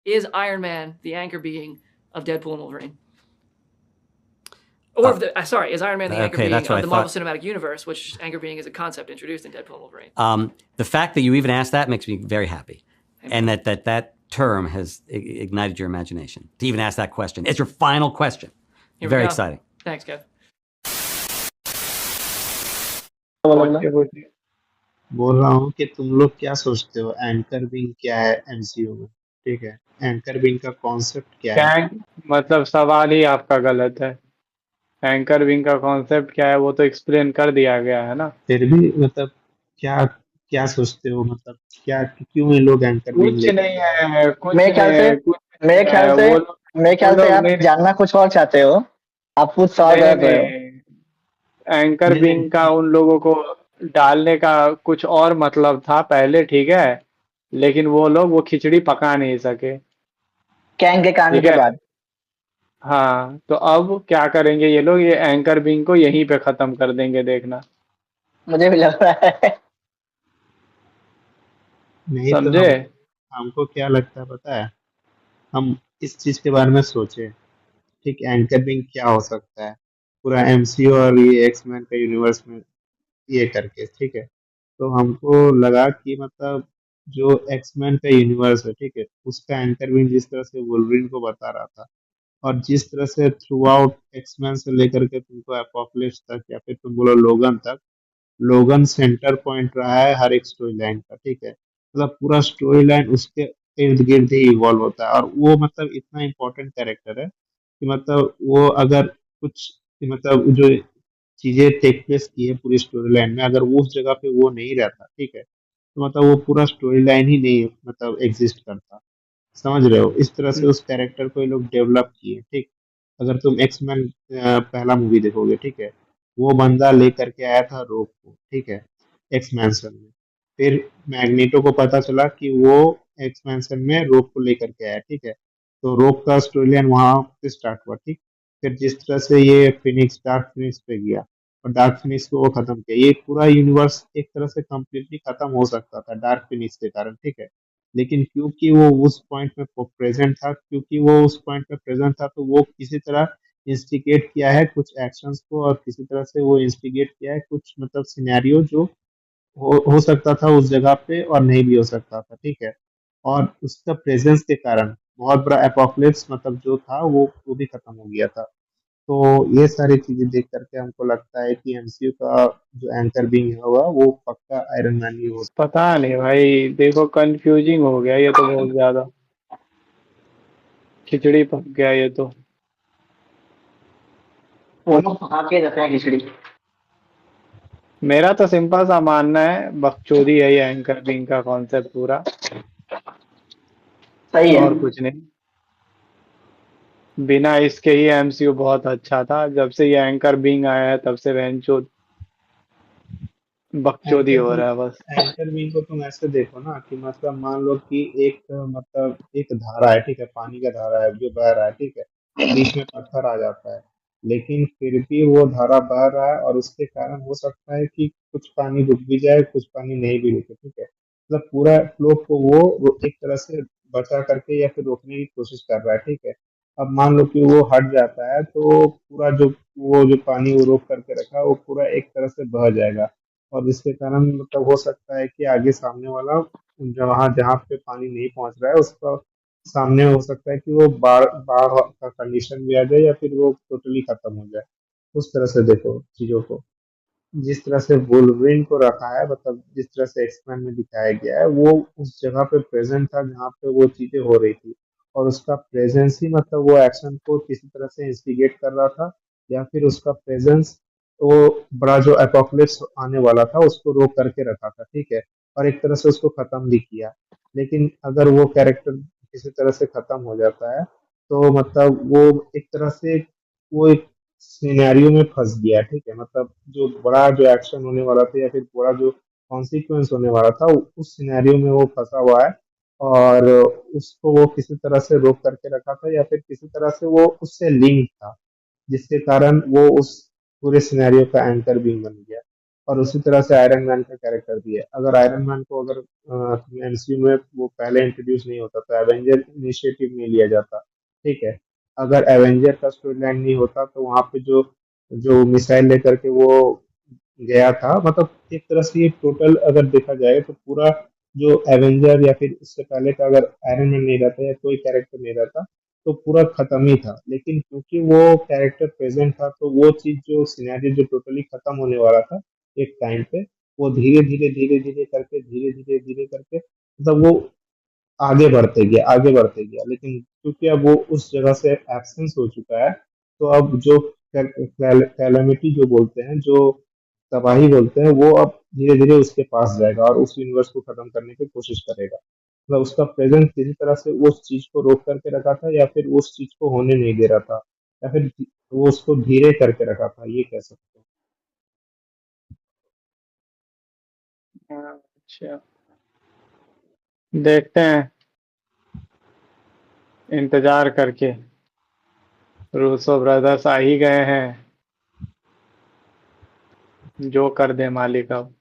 is Iron Man the anchor being of Deadpool and Wolverine? Or is Iron Man the anchor Okay, being that's what of I the Marvel thought. Cinematic Universe, which anchor being is a concept introduced in Deadpool and Wolverine? The fact that you even asked that makes me very happy, and that term has ignited your imagination to even ask that question. It's your final question. Here we Very go. exciting. Thanks, Kev. बोल रहा हूँ कि तुम लोग क्या सोचते हो anchor wing क्या है एमसीयू में? ठीक है, एंकर विंग का कॉन्सेप्ट क्या है? मतलब सवाल ही आपका गलत है। एंकर विंग का कॉन्सेप्ट क्या है वो तो एक्सप्लेन कर दिया गया है ना। फिर भी मतलब क्या क्या सोचते हो, मतलब क्या क्यों ये लोग एंकर विंग कुछ लेकर नहीं के आए? है, कुछ मेरे ख्याल नहीं से है, कुछ मेरे नहीं ख्याल है। से वो लोग मेरे ख्याल से आप नहीं जानना कुछ और चाहते हो, आप कुछ सवाल नहीं गलत रहे हो। नहीं, एंकर नहीं विंग का नहीं, उन लोगों को डालने का कुछ और मतलब था पहले, ठीक है, लेकिन वो लोग वो खिचड़ी पका नहीं सके। कैंग के कांड ठीक के है, बाद हाँ, तो अब क्या करेंगे ये लोग, ये एंकर विंग को यहीं पे खत्म कर देंगे, देखना। मुझे भी लग रहा है। नहीं तो समझे? हमको क्या लगता है पता है, हम इस चीज के बारे में सोचे, ठीक, एंकर विंग क्या हो सकता है पूरा एमसीयू और ये एक्समैन का यूनिवर्स में ये करके, ठीक है। तो हमको लगा कि मतलब जो एक्समैन का यूनिवर्स है, ठीक है, उसका एंकर विंग जिस तरह से वुल्वरीन को बता रहा था, और जिस तरह से थ्रू आउट एक्समैन से लेकर के तुमको एपोकलिप्स तक या फिर तुम बोलो लोगन तक, लोगन सेंटर पॉइंट रहा है हर एक स्टोरी लाइन का, ठीक है। मतलब पूरा स्टोरी लाइन उसके इर्द गिर्द ही इवॉल्व होता है, और वो मतलब इतना इम्पोर्टेंट कैरेक्टर है कि मतलब वो अगर कुछ मतलब जो चीजें टेक प्लेस की है पूरी स्टोरी लाइन में, अगर वो उस जगह पे वो नहीं रहता, ठीक है, तो मतलब वो पूरा स्टोरी लाइन ही नहीं मतलब एग्जिस्ट करता। समझ रहे हो, इस तरह से उस कैरेक्टर को ये लोग डेवलप किए, ठीक। अगर तुम एक्समैन पहला मूवी देखोगे, ठीक है, वो बंदा लेकर के आया था रोग को, ठीक है, एक्समैंसन में। फिर मैग्नेटो को पता चला कि वो एक्सपेंशन में रोप को लेकर के आया, ठीक है। तो रोप का स्टोरी लाइन वहां से स्टार्ट हुआ, ठीक। फिर जिस तरह से ये फिनिक्स डार्क फिनिक्स पे गया और डार्क फिनिक्स को वो खत्म किया, ये पूरा यूनिवर्स एक तरह से कंप्लीटली खत्म हो सकता था डार्क फिनिक्स के कारण, ठीक है। लेकिन क्योंकि वो उस पॉइंट में प्रेजेंट था, क्योंकि वो उस पॉइंट में प्रेजेंट था, तो वो किसी तरह इंस्टिगेट किया है कुछ एक्शंस को, और किसी तरह से वो इंस्टिगेट किया है कुछ मतलब सिनेरियो जो हो सकता था उस जगह पे और नहीं भी हो सकता था, ठीक है। और उसका प्रेजेंस के कारण बहुत बड़ा एपोकलिप्स मतलब जो था वो भी खत्म हो गया था। तो ये सारी चीजें देख करके हमको लगता है कि एमसीयू का जो एंकर बिंग होगा वो पक्का आयरन मैन ही होगा। पता नहीं भाई, देखो कंफ्यूजिंग हो गया ये तो, बहुत ज्यादा खिचड़ी पक गया ये तो। वो लोग पका के रखे हैं खिचड़ी। मेरा तो सिंपल सा मानना है, बकचोदी है ये एंकर विंग का कॉन्सेप्ट पूरा, सही है। और कुछ नहीं। बिना इसके ही एमसीयू बहुत अच्छा था, जब से ये एंकर बिंग आया है तब से बहनचोद बकचोदी एंकर हो विंग रहा है बस। एंकर विंग को तुम ऐसे देखो ना कि मतलब मान लो कि एक मतलब एक धारा है, ठीक है, पानी का धारा है जो बह रहा है, ठीक है, बीच में पत्थर आ जाता है, लेकिन फिर भी वो धारा बह रहा है, और उसके कारण हो सकता है कि कुछ पानी रुक भी जाए, कुछ पानी नहीं भी रुके, ठीक है। मतलब पूरा फ्लो को वो एक तरह से बचा करके या फिर रोकने की कोशिश कर रहा है, ठीक है। अब मान लो कि वो हट जाता है तो पूरा जो वो जो पानी वो रोक करके रखा है, वो पूरा एक तरह से बह जाएगा, और जिसके कारण मतलब हो सकता है कि आगे सामने वाला जहाँ जहाँ पे पानी नहीं पहुंच रहा है उसका सामने हो सकता है कि वो बाढ़ बाढ़ का कंडीशन भी आ जाए, या फिर वो टोटली खत्म हो जाए। उस तरह से देखो चीजों को, जिस तरह से वुल्वरीन को रखा है, मतलब जिस तरह से एक्समैन में दिखाया गया है, वो उस जगह पे प्रेजेंट था जहाँ पे वो चीजें हो रही थी, और उसका प्रेजेंस ही मतलब वो एक्शन को किसी तरह से इंस्टिगेट कर रहा था, या फिर उसका प्रेजेंस वो बड़ा जो एपोकलिप्स आने वाला था उसको रोक करके रखा था, ठीक है, और एक तरह से उसको खत्म भी किया। लेकिन अगर वो कैरेक्टर किसी तरह से खत्म हो जाता है, तो मतलब वो एक तरह से वो एक सिनेरियो में फंस गया, ठीक है। मतलब जो बड़ा जो एक्शन होने वाला था या फिर बड़ा जो कॉन्सिक्वेंस होने वाला था उस सिनेरियो में वो फंसा हुआ है, और उसको वो किसी तरह से रोक करके रखा था, या फिर किसी तरह से वो उससे लिंक था, जिसके कारण वो उस पूरे सिनेरियो का एंकर भी बन गया। और उसी तरह से आयरन मैन का कैरेक्टर भी है। अगर आयरन मैन को अगर एमसीयू में वो पहले इंट्रोड्यूस नहीं होता तो एवेंजर इनिशिएटिव नहीं लिया जाता, ठीक है। अगर एवेंजर का स्टोरी लाइन नहीं होता तो वहाँ पे जो जो मिसाइल लेकर के वो गया था, मतलब एक तरह से ये टोटल अगर देखा जाए तो पूरा जो एवेंजर या फिर इससे पहले का अगर आयरन मैन नहीं रहता या कोई कैरेक्टर नहीं रहता तो पूरा खत्म ही था। लेकिन क्योंकि वो कैरेक्टर प्रेजेंट था तो वो चीज जो सिनेरियो जो टोटली खत्म होने वाला था एक टाइम पे, वो धीरे धीरे करके मतलब वो आगे बढ़ते गया। लेकिन क्योंकि अब वो उस जगह से एब्सेंस हो चुका है, तो अब जो कैलेमिटी जो बोलते हैं, जो तबाही बोलते हैं, वो अब धीरे धीरे उसके पास जाएगा और उस यूनिवर्स को खत्म करने की कोशिश करेगा। मतलब उसका प्रेजेंस किसी तरह से उस चीज को रोक करके रखा था या फिर उस चीज को होने नहीं दे रहा था, या फिर वो उसको धीरे करके रखा था, ये कह सकते हैं। हाँ, अच्छा, देखते हैं इंतजार करके। रूसो ब्रदर्स आ ही गए हैं, जो कर दे मालिक अब।